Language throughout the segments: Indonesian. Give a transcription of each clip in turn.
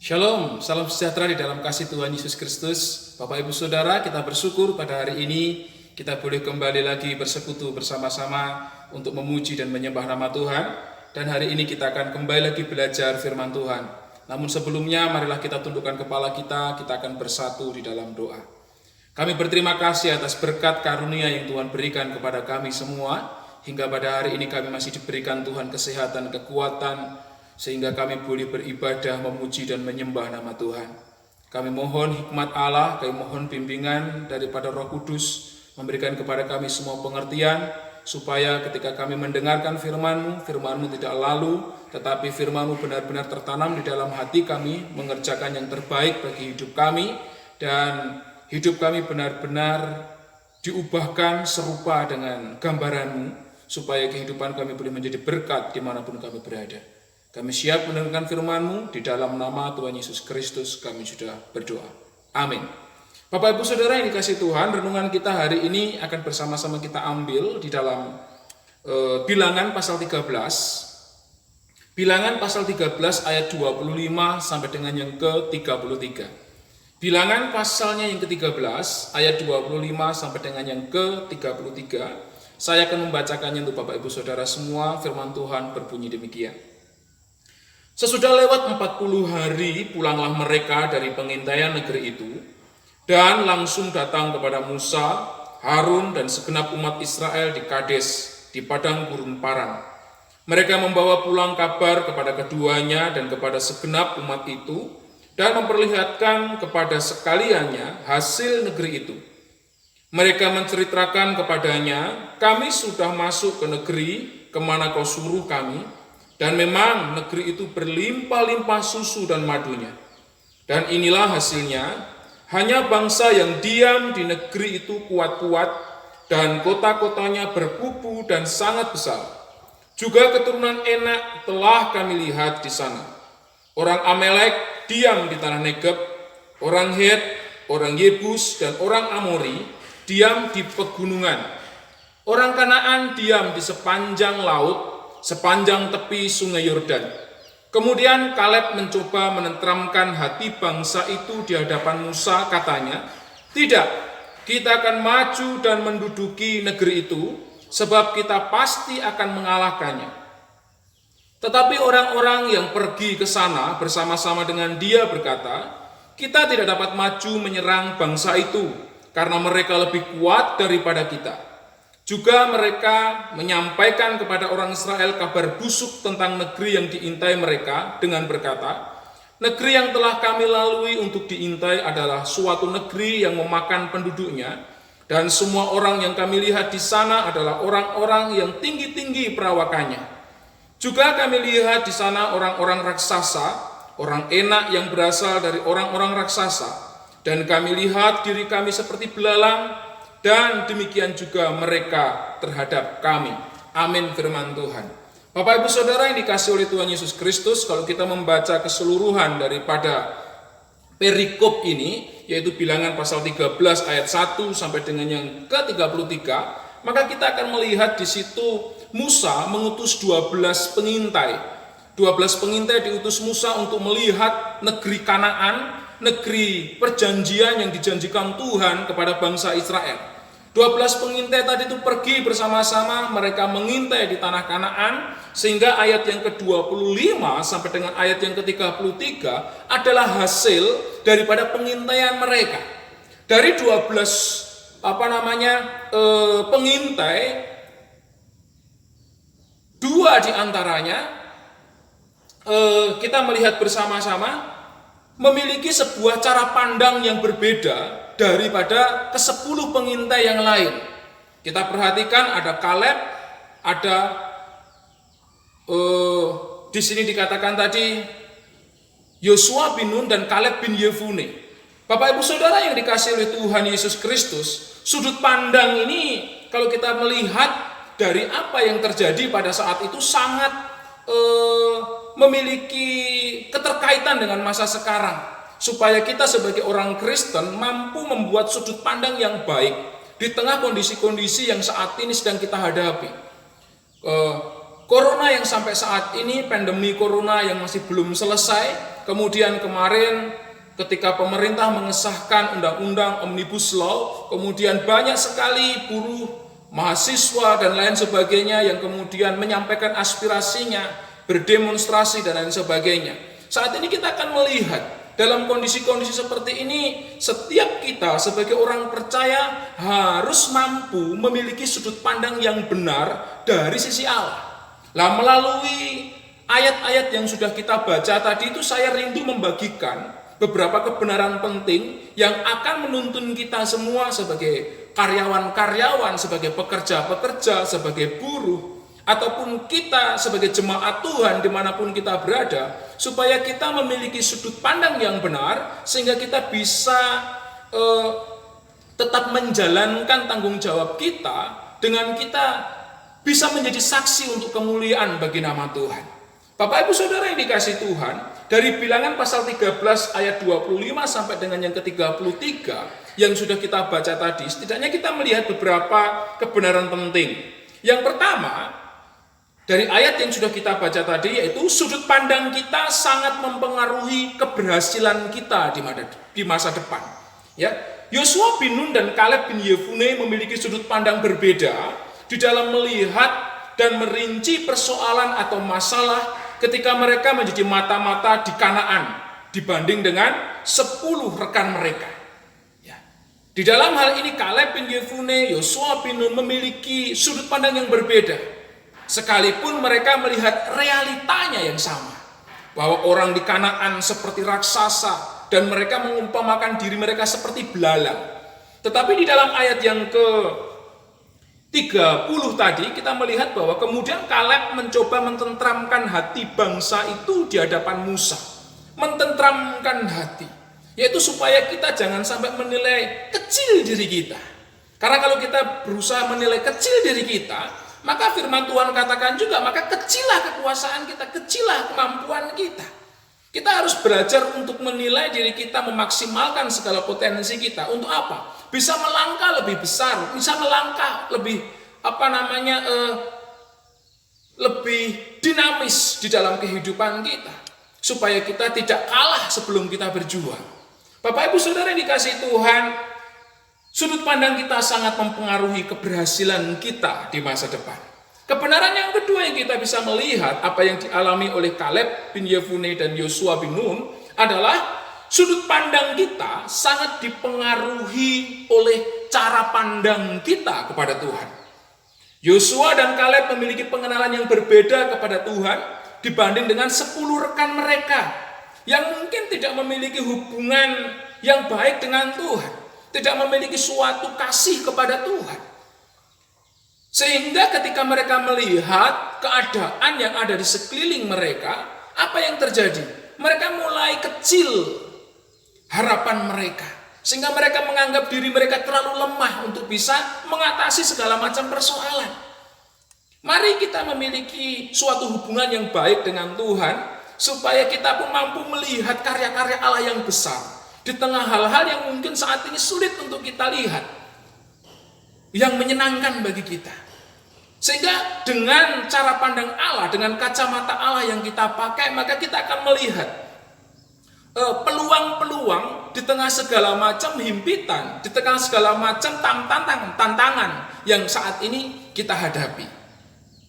Shalom, salam sejahtera di dalam kasih Tuhan Yesus Kristus. Bapak Ibu Saudara, kita bersyukur pada hari ini kita boleh kembali lagi bersekutu bersama-sama untuk memuji dan menyembah nama Tuhan. Dan hari ini kita akan kembali lagi belajar firman Tuhan. Namun sebelumnya marilah kita tundukkan kepala kita akan bersatu di dalam doa. Kami berterima kasih atas berkat karunia yang Tuhan berikan kepada kami semua. Hingga pada hari ini kami masih diberikan Tuhan kesehatan, kekuatan, sehingga kami boleh beribadah, memuji dan menyembah nama Tuhan. Kami mohon hikmat Allah, kami mohon bimbingan daripada Roh Kudus, memberikan kepada kami semua pengertian, supaya ketika kami mendengarkan firman-Mu, firman-Mu tidak lalu, tetapi firman-Mu benar-benar tertanam di dalam hati kami, mengerjakan yang terbaik bagi hidup kami, dan hidup kami benar-benar diubahkan serupa dengan gambaran-Mu, supaya kehidupan kami boleh menjadi berkat dimanapun kami berada. Kami siap mendengarkan firman-Mu, di dalam nama Tuhan Yesus Kristus kami sudah berdoa. Amin. Bapak Ibu Saudara yang dikasihi Tuhan, renungan kita hari ini akan bersama-sama kita ambil di dalam Bilangan pasal 13. Bilangan pasal 13 ayat 25 sampai dengan yang ke-33. Bilangan pasalnya yang ke-13 ayat 25 sampai dengan yang ke-33. Saya akan membacakannya untuk Bapak Ibu Saudara semua. Firman Tuhan berbunyi demikian. Sesudah lewat 40 hari, pulanglah mereka dari pengintaian negeri itu, dan langsung datang kepada Musa, Harun, dan segenap umat Israel di Kades, di padang gurun Paran. Mereka membawa pulang kabar kepada keduanya dan kepada segenap umat itu, dan memperlihatkan kepada sekaliannya hasil negeri itu. Mereka menceritakan kepadanya, kami sudah masuk ke negeri kemana kau suruh kami, dan memang negeri itu berlimpah-limpah susu dan madunya. Dan inilah hasilnya, hanya bangsa yang diam di negeri itu kuat-kuat, dan kota-kotanya berkubu dan sangat besar. Juga keturunan Enak telah kami lihat di sana. Orang Amalek diam di tanah Negeb, orang Het, orang Yebus, dan orang Amori diam di pegunungan. Orang Kanaan diam di sepanjang laut, sepanjang tepi sungai Yordan. Kemudian Kaleb mencoba menenteramkan hati bangsa itu di hadapan Musa, katanya, tidak, kita akan maju dan menduduki negeri itu, sebab kita pasti akan mengalahkannya. Tetapi orang-orang yang pergi ke sana bersama-sama dengan dia berkata, kita tidak dapat maju menyerang bangsa itu, karena mereka lebih kuat daripada kita. Juga mereka menyampaikan kepada orang Israel kabar busuk tentang negeri yang diintai mereka dengan berkata, negeri yang telah kami lalui untuk diintai adalah suatu negeri yang memakan penduduknya, dan semua orang yang kami lihat di sana adalah orang-orang yang tinggi-tinggi perawakannya. Juga kami lihat di sana orang-orang raksasa, orang Enak yang berasal dari orang-orang raksasa, dan kami lihat diri kami seperti belalang, dan demikian juga mereka terhadap kami. Amin firman Tuhan. Bapak Ibu Saudara yang dikasihi oleh Tuhan Yesus Kristus, kalau kita membaca keseluruhan daripada perikop ini, yaitu Bilangan pasal 13 ayat 1 sampai dengan yang ke-33, maka kita akan melihat di situ Musa mengutus 12 pengintai. 12 pengintai diutus Musa untuk melihat negeri Kanaan, negeri perjanjian yang dijanjikan Tuhan kepada bangsa Israel. 12 pengintai tadi itu pergi bersama-sama, mereka mengintai di tanah Kanaan, sehingga ayat yang ke-25 sampai dengan ayat yang ke-33 adalah hasil daripada pengintaian mereka. Dari 12 pengintai, 2 di antaranya kita melihat bersama-sama memiliki sebuah cara pandang yang berbeda daripada ke-10 pengintai yang lain. Kita perhatikan ada Kaleb, ada di sini dikatakan tadi Yosua bin Nun dan Kaleb bin Yefune. Bapak Ibu Saudara yang dikasihi oleh Tuhan Yesus Kristus, sudut pandang ini kalau kita melihat dari apa yang terjadi pada saat itu sangat memiliki keterkaitan dengan masa sekarang. Supaya kita sebagai orang Kristen mampu membuat sudut pandang yang baik di tengah kondisi-kondisi yang saat ini sedang kita hadapi. Corona yang sampai saat ini, pandemi Corona yang masih belum selesai, Kemudian kemarin ketika pemerintah mengesahkan undang-undang Omnibus Law, kemudian banyak sekali buruh, mahasiswa, dan lain sebagainya yang kemudian menyampaikan aspirasinya, berdemonstrasi, dan lain sebagainya. Saat ini kita akan melihat dalam kondisi-kondisi seperti ini, setiap kita sebagai orang percaya harus mampu memiliki sudut pandang yang benar dari sisi Allah. Lah, melalui ayat-ayat yang sudah kita baca tadi itu, saya rindu membagikan beberapa kebenaran penting yang akan menuntun kita semua sebagai karyawan-karyawan, sebagai pekerja-pekerja, sebagai buruh, ataupun kita sebagai jemaat Tuhan dimanapun kita berada, supaya kita memiliki sudut pandang yang benar, sehingga kita bisa tetap menjalankan tanggung jawab kita, dengan kita bisa menjadi saksi untuk kemuliaan bagi nama Tuhan. Bapak Ibu Saudara yang dikasihi Tuhan, dari Bilangan pasal 13 ayat 25 sampai dengan yang ke-33 yang sudah kita baca tadi, setidaknya kita melihat beberapa kebenaran penting. Yang pertama, dari ayat yang sudah kita baca tadi, yaitu sudut pandang kita sangat mempengaruhi keberhasilan kita di masa depan. Ya, Yosua bin Nun dan Kaleb bin Yefune memiliki sudut pandang berbeda di dalam melihat dan merinci persoalan atau masalah ketika mereka menjadi mata-mata di Kanaan dibanding dengan 10 rekan mereka. Ya. Di dalam hal ini Kaleb bin Yefune, Yosua bin Nun memiliki sudut pandang yang berbeda. Sekalipun mereka melihat realitanya yang sama, bahwa orang di Kanaan seperti raksasa dan mereka mengumpamakan diri mereka seperti belalang. Tetapi di dalam ayat yang ke-30 tadi kita melihat bahwa kemudian Kaleb mencoba mententramkan hati bangsa itu di hadapan Musa. Mententramkan hati, yaitu supaya kita jangan sampai menilai kecil diri kita. Karena kalau kita berusaha menilai kecil diri kita, maka firman Tuhan katakan juga, maka kecillah kekuasaan kita, kecillah kemampuan kita. Kita harus belajar untuk menilai diri kita, memaksimalkan segala potensi kita. Untuk apa? Bisa melangkah lebih besar, bisa melangkah lebih lebih dinamis di dalam kehidupan kita, supaya kita tidak kalah sebelum kita berjuang. Bapak Ibu Saudara yang dikasihi Tuhan, sudut pandang kita sangat mempengaruhi keberhasilan kita di masa depan. Kebenaran yang kedua yang kita bisa melihat apa yang dialami oleh Kaleb bin Yefune dan Yosua bin Nun adalah sudut pandang kita sangat dipengaruhi oleh cara pandang kita kepada Tuhan. Yosua dan Kaleb memiliki pengenalan yang berbeda kepada Tuhan dibanding dengan 10 rekan mereka yang mungkin tidak memiliki hubungan yang baik dengan Tuhan, tidak memiliki suatu kasih kepada Tuhan. Sehingga ketika mereka melihat keadaan yang ada di sekeliling mereka, apa yang terjadi? Mereka mulai kecil harapan mereka, sehingga mereka menganggap diri mereka terlalu lemah untuk bisa mengatasi segala macam persoalan. Mari kita memiliki suatu hubungan yang baik dengan Tuhan, supaya kita pun mampu melihat karya-karya Allah yang besar di tengah hal-hal yang mungkin saat ini sulit untuk kita lihat, yang menyenangkan bagi kita. Sehingga dengan cara pandang Allah, dengan kacamata Allah yang kita pakai, maka kita akan melihat peluang-peluang di tengah segala macam himpitan, di tengah segala macam tantangan yang saat ini kita hadapi.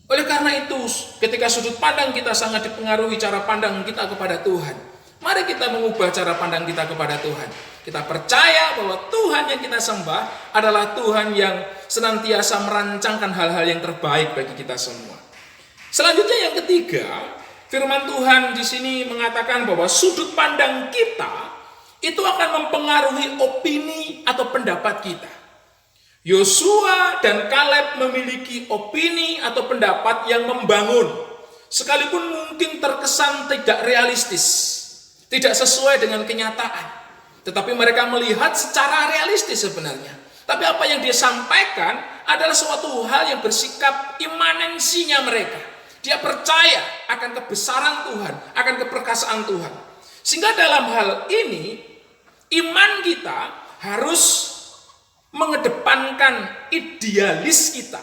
Oleh karena itu, ketika sudut pandang kita sangat dipengaruhi cara pandang kita kepada Tuhan, mari kita mengubah cara pandang kita kepada Tuhan. Kita percaya bahwa Tuhan yang kita sembah adalah Tuhan yang senantiasa merancangkan hal-hal yang terbaik bagi kita semua. Selanjutnya yang ketiga, firman Tuhan di sini mengatakan bahwa sudut pandang kita itu akan mempengaruhi opini atau pendapat kita. Yosua dan Kaleb memiliki opini atau pendapat yang membangun, sekalipun mungkin terkesan tidak realistis, tidak sesuai dengan kenyataan. Tetapi mereka melihat secara realistis sebenarnya. Tapi apa yang dia sampaikan adalah suatu hal yang bersikap imanensinya mereka. Dia percaya akan kebesaran Tuhan, akan keperkasaan Tuhan. Sehingga dalam hal ini, iman kita harus mengedepankan idealis kita.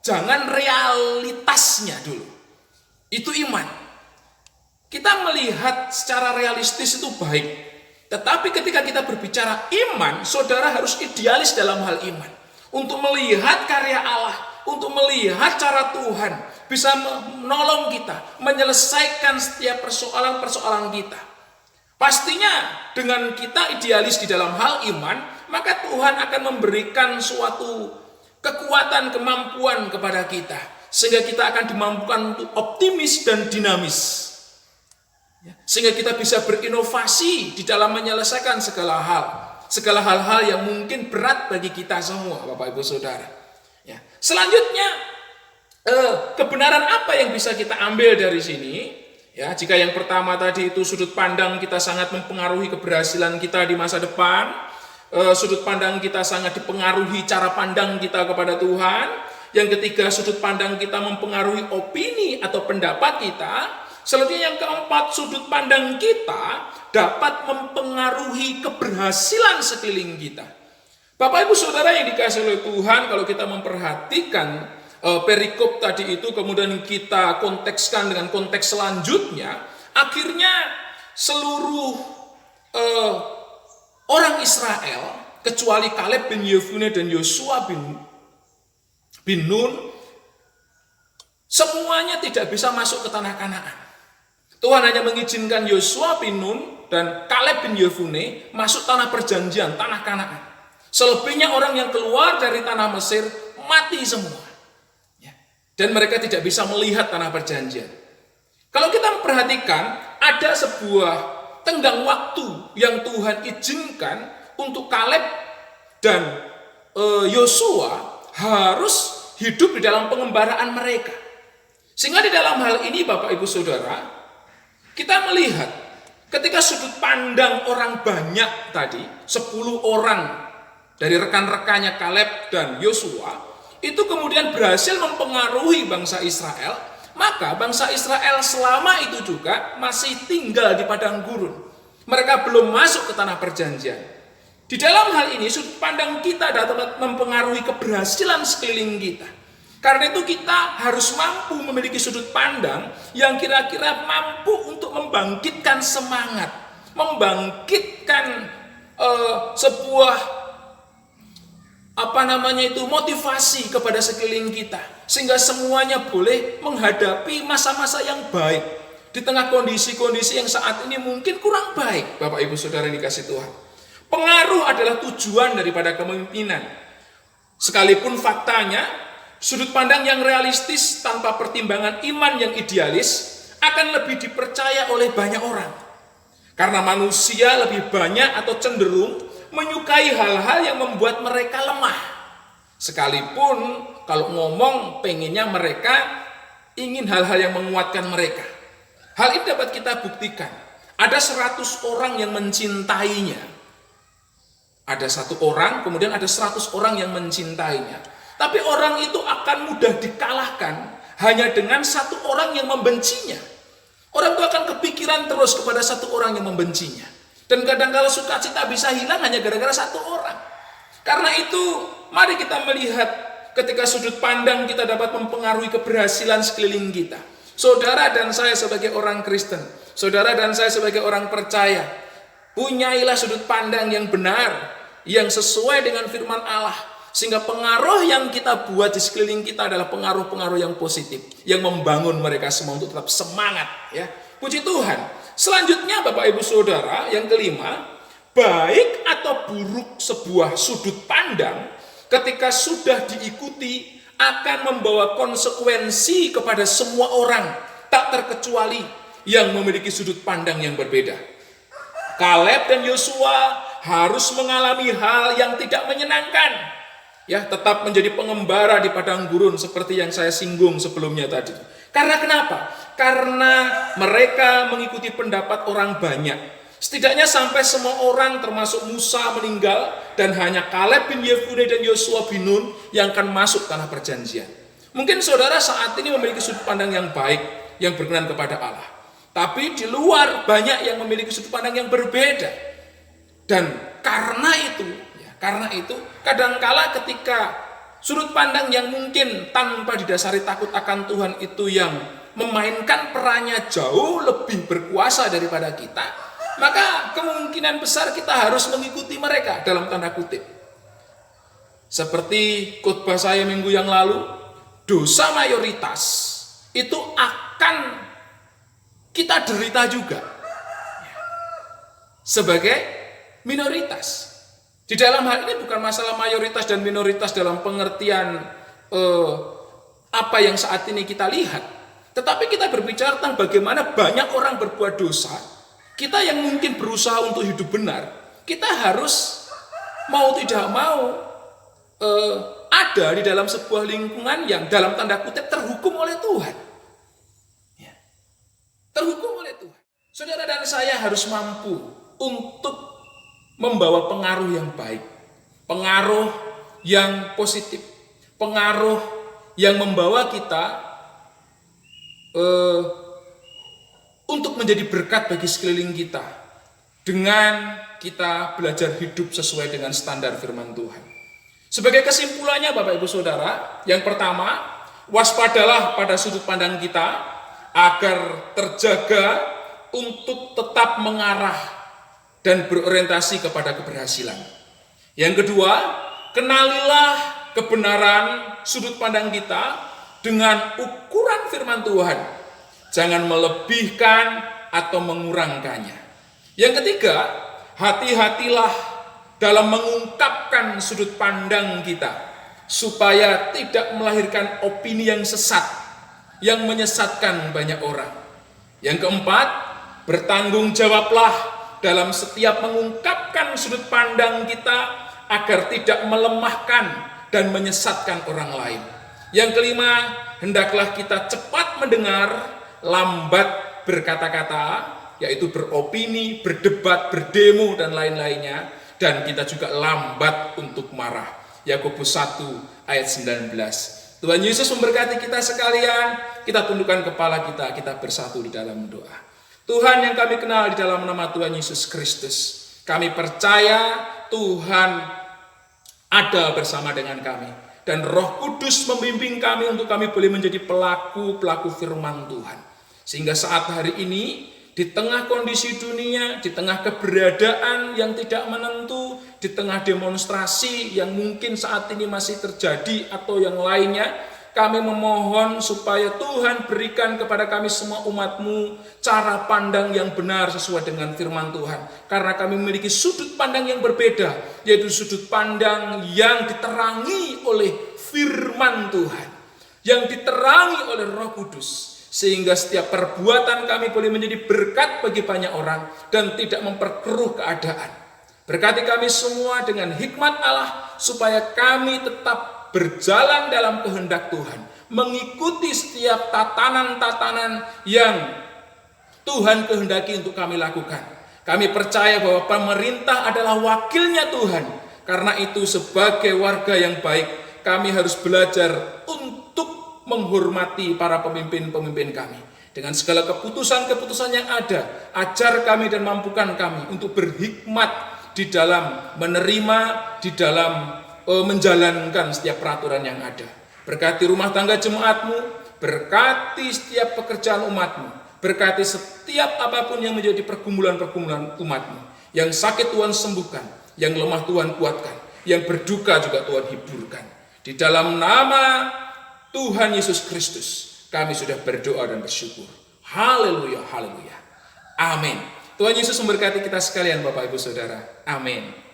Jangan realitasnya dulu. Itu iman. kita melihat secara realistis itu baik. Tetapi ketika kita berbicara iman, saudara harus idealis dalam hal iman. Untuk melihat karya Allah, untuk melihat cara Tuhan bisa menolong kita, menyelesaikan setiap persoalan-persoalan kita. Pastinya dengan kita idealis di dalam hal iman, maka Tuhan akan memberikan suatu kekuatan, kemampuan kepada kita. Sehingga kita akan dimampukan untuk optimis dan dinamis. Sehingga kita bisa berinovasi di dalam menyelesaikan segala hal. Segala hal-hal yang mungkin berat bagi kita semua, Bapak Ibu Saudara. Selanjutnya, kebenaran apa yang bisa kita ambil dari sini? Ya, jika yang pertama tadi itu sudut pandang kita sangat mempengaruhi keberhasilan kita di masa depan, sudut pandang kita sangat dipengaruhi cara pandang kita kepada Tuhan. Yang ketiga, sudut pandang kita mempengaruhi opini atau pendapat kita. Selanjutnya yang keempat, sudut pandang kita dapat mempengaruhi keberhasilan sekeliling kita. Bapak Ibu Saudara yang dikasihi oleh Tuhan, kalau kita memperhatikan perikop tadi itu kemudian kita kontekskan dengan konteks selanjutnya, akhirnya seluruh orang Israel kecuali Kaleb bin Yefune dan Yosua bin Nun, semuanya tidak bisa masuk ke tanah Kanaan. Tuhan hanya mengizinkan Yosua bin Nun dan Kaleb bin Yefune masuk tanah perjanjian, tanah Kanaan. Selebihnya orang yang keluar dari tanah Mesir mati semua. Dan mereka tidak bisa melihat tanah perjanjian. Kalau kita memperhatikan, ada sebuah tenggang waktu yang Tuhan izinkan untuk Kaleb dan Yosua harus hidup di dalam pengembaraan mereka. Sehingga di dalam hal ini Bapak Ibu Saudara, kita melihat ketika sudut pandang orang banyak tadi, 10 orang dari rekan-rekannya Kaleb dan Yosua, itu kemudian berhasil mempengaruhi bangsa Israel, maka bangsa Israel selama itu juga masih tinggal di padang gurun. Mereka belum masuk ke tanah perjanjian. Di dalam hal ini sudut pandang kita dapat mempengaruhi keberhasilan sekeliling kita. Karena itu kita harus mampu memiliki sudut pandang yang kira-kira mampu untuk membangkitkan semangat, membangkitkan sebuah motivasi kepada sekeliling kita, sehingga semuanya boleh menghadapi masa-masa yang baik di tengah kondisi-kondisi yang saat ini mungkin kurang baik. Bapak Ibu Saudara yang dikasihi Tuhan, pengaruh adalah tujuan daripada kepemimpinan. Sekalipun faktanya sudut pandang yang realistis tanpa pertimbangan iman yang idealis akan lebih dipercaya oleh banyak orang, karena manusia lebih banyak atau cenderung menyukai hal-hal yang membuat mereka lemah. Sekalipun kalau ngomong pengennya mereka ingin hal-hal yang menguatkan mereka. Hal ini dapat kita buktikan. Ada 100 orang yang mencintainya. Ada 1 orang, kemudian ada 100 orang yang mencintainya. Tapi orang itu akan mudah dikalahkan hanya dengan 1 orang yang membencinya. Orang itu akan kepikiran terus kepada 1 orang yang membencinya. Dan kadang-kala sukacita bisa hilang hanya gara-gara 1 orang. Karena itu, mari kita melihat ketika sudut pandang kita dapat mempengaruhi keberhasilan sekeliling kita. Saudara dan saya sebagai orang Kristen, saudara dan saya sebagai orang percaya, punyailah sudut pandang yang benar, yang sesuai dengan firman Allah. Sehingga pengaruh yang kita buat di sekeliling kita adalah pengaruh-pengaruh yang positif, yang membangun mereka semua untuk tetap semangat. Ya, puji Tuhan. Selanjutnya Bapak Ibu Saudara, yang kelima, baik atau buruk sebuah sudut pandang ketika sudah diikuti akan membawa konsekuensi kepada semua orang, tak terkecuali yang memiliki sudut pandang yang berbeda. Kaleb dan Yosua harus mengalami hal yang tidak menyenangkan, ya, tetap menjadi pengembara di padang gurun seperti yang saya singgung sebelumnya tadi. Karena kenapa? Karena mereka mengikuti pendapat orang banyak. Setidaknya sampai semua orang termasuk Musa meninggal dan hanya Kaleb bin Yefune dan Yosua bin Nun yang akan masuk tanah perjanjian. Mungkin saudara saat ini memiliki sudut pandang yang baik, yang berkenan kepada Allah. Tapi di luar banyak yang memiliki sudut pandang yang berbeda. Dan karena itu kadangkala ketika sudut pandang yang mungkin tanpa didasari takut akan Tuhan itu yang memainkan perannya jauh lebih berkuasa daripada kita, maka kemungkinan besar kita harus mengikuti mereka dalam tanda kutip. Seperti khotbah saya minggu yang lalu, dosa mayoritas itu akan kita derita juga sebagai minoritas. Di dalam hal ini bukan masalah mayoritas dan minoritas dalam pengertian apa yang saat ini kita lihat, tetapi kita berbicara tentang bagaimana banyak orang berbuat dosa. Kita yang mungkin berusaha untuk hidup benar, kita harus mau tidak mau ada di dalam sebuah lingkungan yang dalam tanda kutip terhukum oleh Tuhan. Ya. Terhukum oleh Tuhan. Saudara dan saya harus mampu untuk membawa pengaruh yang baik, pengaruh yang positif, pengaruh yang membawa kita untuk menjadi berkat bagi sekeliling kita dengan kita belajar hidup sesuai dengan standar firman Tuhan. Sebagai kesimpulannya Bapak Ibu Saudara, yang pertama, waspadalah pada sudut pandang kita agar terjaga untuk tetap mengarah dan berorientasi kepada keberhasilan. Yang kedua, kenalilah kebenaran sudut pandang kita dengan ukuran firman Tuhan. Jangan melebihkan atau mengurangkannya. Yang ketiga, hati-hatilah dalam mengungkapkan sudut pandang kita supaya tidak melahirkan opini yang sesat yang menyesatkan banyak orang. Yang keempat, bertanggung jawablah dalam setiap mengungkapkan sudut pandang kita agar tidak melemahkan dan menyesatkan orang lain. Yang kelima, hendaklah kita cepat mendengar, lambat berkata-kata, yaitu beropini, berdebat, berdemo, dan lain-lainnya. Dan kita juga lambat untuk marah. Yakobus 1 ayat 19. Tuhan Yesus memberkati kita sekalian. Kita tundukkan kepala kita bersatu di dalam doa. Tuhan yang kami kenal di dalam nama Tuhan Yesus Kristus, kami percaya Tuhan ada bersama dengan kami. Dan Roh Kudus membimbing kami untuk kami boleh menjadi pelaku-pelaku firman Tuhan. Sehingga saat hari ini, di tengah kondisi dunia, di tengah keberadaan yang tidak menentu, di tengah demonstrasi yang mungkin saat ini masih terjadi atau yang lainnya, kami memohon supaya Tuhan berikan kepada kami semua umat-Mu cara pandang yang benar sesuai dengan firman Tuhan. Karena kami memiliki sudut pandang yang berbeda, yaitu sudut pandang yang diterangi oleh firman Tuhan, yang diterangi oleh Roh Kudus. Sehingga setiap perbuatan kami boleh menjadi berkat bagi banyak orang dan tidak memperkeruh keadaan. Berkati kami semua dengan hikmat Allah supaya kami tetap berjalan dalam kehendak Tuhan, mengikuti setiap tatanan-tatanan yang Tuhan kehendaki untuk kami lakukan. Kami percaya bahwa pemerintah adalah wakilnya Tuhan. Karena itu sebagai warga yang baik, kami harus belajar untuk menghormati para pemimpin-pemimpin kami. Dengan segala keputusan-keputusan yang ada, ajar kami dan mampukan kami untuk berhikmat di dalam menerima, di dalam menjalankan setiap peraturan yang ada. Berkati rumah tangga jemaat-Mu, berkati setiap pekerjaan umat-Mu, berkati setiap apapun yang menjadi pergumulan-pergumulan umat-Mu. Yang sakit Tuhan sembuhkan, yang lemah Tuhan kuatkan, yang berduka juga Tuhan hiburkan. Di dalam nama Tuhan Yesus Kristus, kami sudah berdoa dan bersyukur. Haleluya, haleluya. Amin. Tuhan Yesus memberkati kita sekalian Bapak Ibu Saudara. Amin.